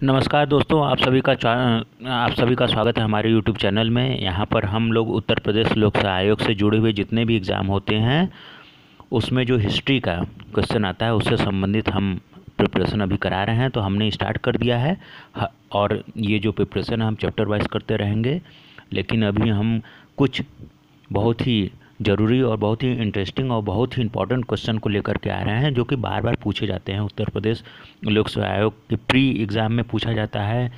नमस्कार दोस्तों, आप सभी का स्वागत है हमारे यूट्यूब चैनल में। यहाँ पर हम लोग उत्तर प्रदेश लोक सेवा आयोग से जुड़े हुए जितने भी एग्ज़ाम होते हैं उसमें जो हिस्ट्री का क्वेश्चन आता है उससे संबंधित हम प्रिपरेशन अभी करा रहे हैं। तो हमने स्टार्ट कर दिया है और ये जो प्रिपरेशन है हम चैप्टर वाइज करते रहेंगे। लेकिन अभी हम कुछ बहुत ही ज़रूरी और बहुत ही इंटरेस्टिंग और बहुत ही इम्पोर्टेंट क्वेश्चन को लेकर के आ रहे हैं, जो कि बार बार पूछे जाते हैं। उत्तर प्रदेश लोक सेवा आयोग के प्री एग्ज़ाम में पूछा जाता है,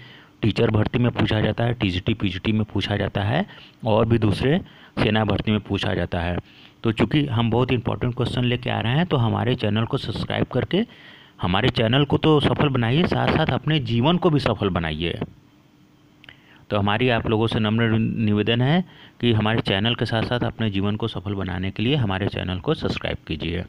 टीचर भर्ती में पूछा जाता है, टीजीटी पीजीटी में पूछा जाता है और भी दूसरे सेना भर्ती में पूछा जाता है। तो चूँकि हम बहुत इंपॉर्टेंट क्वेश्चन लेके आ रहे हैं तो हमारे चैनल को सब्सक्राइब करके हमारे चैनल को तो सफल बनाइए, साथ साथ अपने जीवन को भी सफल बनाइए। तो हमारी आप लोगों से नम्र निवेदन है कि हमारे चैनल के साथ साथ अपने जीवन को सफल बनाने के लिए हमारे चैनल को सब्सक्राइब कीजिए।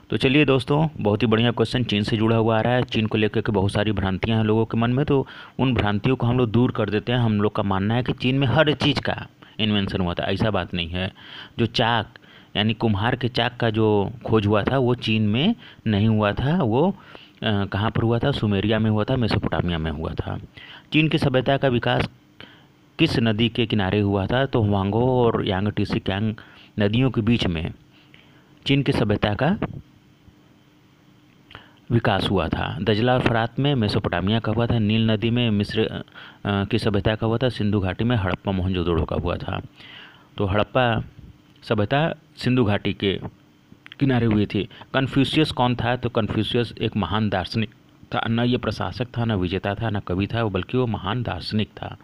तो चलिए दोस्तों, बहुत ही बढ़िया क्वेश्चन चीन से जुड़ा हुआ आ रहा है। चीन को लेकर के बहुत सारी भ्रांतियां हैं लोगों के मन में, तो उन भ्रांतियों को हम लोग दूर कर देते हैं। हम लोग का मानना है कि चीन में हर चीज़ का इन्वेंशन हुआ था, ऐसा बात नहीं है। जो चाक यानी कुम्हार के चाक का जो खोज हुआ था वो चीन में नहीं हुआ था, वो कहाँ पर हुआ था? सुमेरिया में हुआ था, मेसोपोटामिया में हुआ था। चीन की सभ्यता का विकास किस नदी के किनारे हुआ था? तो हुआंगो और यांगटीसी कैंग नदियों के बीच में चीन की सभ्यता का विकास हुआ था। दजला और फरात में मेसोपोटामिया का हुआ था। नील नदी में मिस्र की सभ्यता का हुआ था। सिंधु घाटी में हड़प्पा मोहनजोदड़ो का हुआ था। तो हड़प्पा सभ्यता सिंधु घाटी के किनारे हुई थी। कन्फ्यूशियस कौन था? तो कन्फ्यूशियस एक महान दार्शनिक था, न ये प्रशासक था, न विजेता था, न कवि था, बल्कि वो महान दार्शनिक था।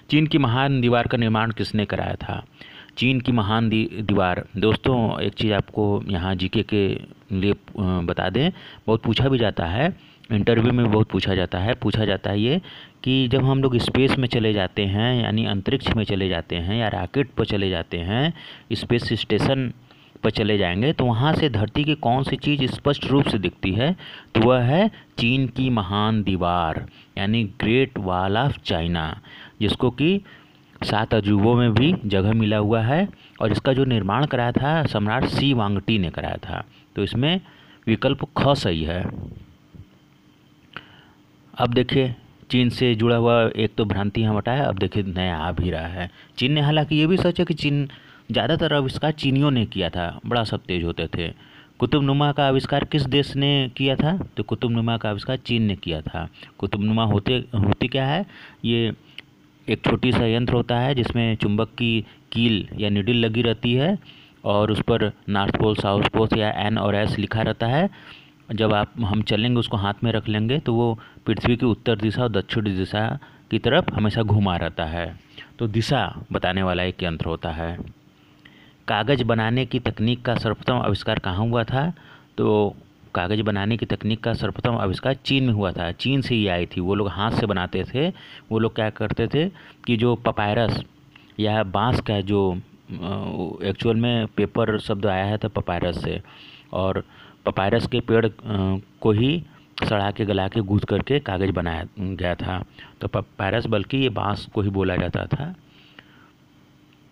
चीन की महान दीवार का निर्माण किसने कराया था? चीन की महान दीवार, दोस्तों एक चीज़ आपको यहाँ जीके के लिए बता दें, बहुत पूछा भी जाता है, इंटरव्यू में बहुत पूछा जाता है ये कि जब हम लोग स्पेस में चले जाते हैं यानी अंतरिक्ष में चले जाते हैं या रॉकेट पर चले जाते हैं, स्पेस स्टेशन पर चले जाएंगे तो वहाँ से धरती की कौन सी चीज़ स्पष्ट रूप से दिखती है? तो वह है चीन की महान दीवार यानी ग्रेट वॉल ऑफ चाइना, जिसको कि 7 अजूबों में भी जगह मिला हुआ है। और इसका जो निर्माण कराया था सम्राट सी वांगटी ने कराया था। तो इसमें विकल्प ख सही है। अब देखिए, चीन से जुड़ा हुआ एक तो भ्रांति हम हटाया, अब देखिए नया आ भी रहा है। चीन ने, हालांकि ये भी सच है कि चीन ज़्यादातर आविष्कार चीनियों ने किया था, बड़ा सब तेज होते थे। कुतुबनुमा का आविष्कार किस देश ने किया था? तो कुतुबनुमा का आविष्कार चीन ने किया था। कुतुबनुमा होती क्या है? ये एक छोटी सा यंत्र होता है जिसमें चुंबक की कील या निडिल लगी रहती है और उस पर नॉर्थ पोल, साउथ पोल या एन और एस लिखा रहता है। जब हम चलेंगे, उसको हाथ में रख लेंगे तो वो पृथ्वी की उत्तर दिशा और दक्षिण दिशा की तरफ हमेशा घुमा रहता है। तो दिशा बताने वाला एक यंत्र होता है। कागज़ बनाने की तकनीक का सर्वप्रथम आविष्कार कहाँ हुआ था? तो कागज़ बनाने की तकनीक का सर्वप्रथम आविष्कार चीन में हुआ था। चीन से ही आई थी। वो लोग हाथ से बनाते थे। वो लोग क्या करते थे कि जो पपायरस या बांस का जो एक्चुअल में पेपर शब्द आया है तो पपायरस से, और पपायरस के पेड़ को ही सड़ा के गला के गूंथ करके कागज़ बनाया गया था। तो पपायरस बल्कि ये बांस को ही बोला जाता था,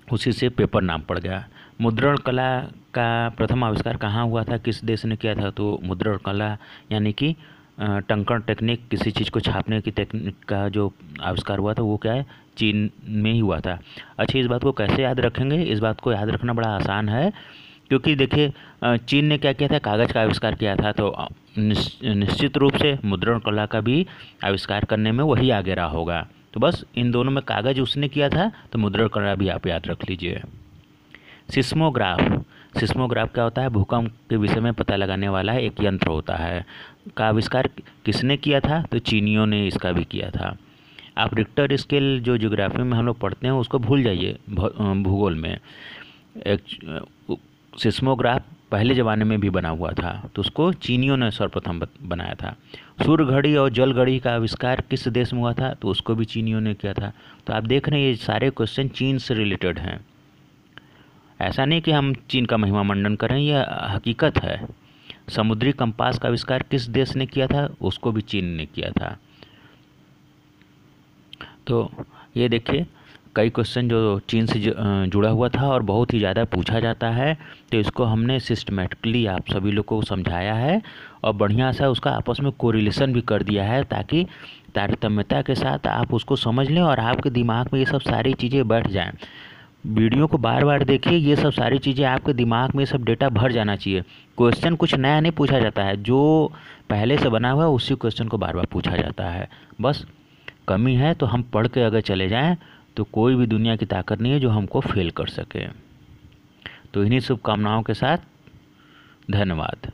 उसी से पेपर नाम पड़ गया। मुद्रण कला का प्रथम आविष्कार कहाँ हुआ था? किस देश ने किया था? तो मुद्रण कला यानी कि टंकण टेक्निक, किसी चीज़ को छापने की टेक्निक का जो आविष्कार हुआ था वो क्या है? चीन में ही हुआ था। अच्छा, इस बात को कैसे याद रखेंगे? इस बात को याद रखना बड़ा आसान है, क्योंकि देखिए चीन ने क्या किया था? कागज़ का आविष्कार किया था। तो निश्चित रूप से मुद्रण कला का भी आविष्कार करने में वही आगे रहा होगा। तो बस इन दोनों में कागज़ उसने किया था, तो मुद्रण कला भी आप याद रख लीजिए। सिस्मोग्राफ क्या होता है? भूकंप के विषय में पता लगाने वाला एक यंत्र होता है। का आविष्कार किसने किया था? तो चीनियों ने इसका भी किया था। आप रिक्टर स्केल जो ज्योग्राफी में हम लोग पढ़ते हैं उसको भूल जाइए, भूगोल में एक सिस्मोग्राफ पहले ज़माने में भी बना हुआ था, तो उसको चीनियों ने सर्वप्रथम बनाया था। सूर्य घड़ी और जल घड़ी का आविष्कार किस देश में हुआ था? तो उसको भी चीनियों ने किया था। तो आप देख रहे हैं ये सारे क्वेश्चन चीन से रिलेटेड हैं। ऐसा नहीं कि हम चीन का महिमा मंडन करें, यह हकीकत है। समुद्री कंपास का आविष्कार किस देश ने किया था? उसको भी चीन ने किया था। तो ये देखिए, कई क्वेश्चन जो चीन से जुड़ा हुआ था और बहुत ही ज़्यादा पूछा जाता है, तो इसको हमने सिस्टमेटिकली आप सभी लोग को समझाया है और बढ़िया सा उसका आपस में कोरिलेशन भी कर दिया है, ताकि तारतम्यता के साथ आप उसको समझ लें और आपके दिमाग में ये सब सारी चीज़ें बैठ जाएं। वीडियो को बार बार देखिए, ये सब सारी चीज़ें आपके दिमाग में सब डेटा भर जाना चाहिए। क्वेश्चन कुछ नया नहीं पूछा जाता है, जो पहले से बना हुआ है उसी क्वेश्चन को बार बार पूछा जाता है। बस कमी है, तो हम पढ़ के अगर चले जाएं तो कोई भी दुनिया की ताकत नहीं है जो हमको फेल कर सके। तो इन्हीं शुभकामनाओं के साथ धन्यवाद।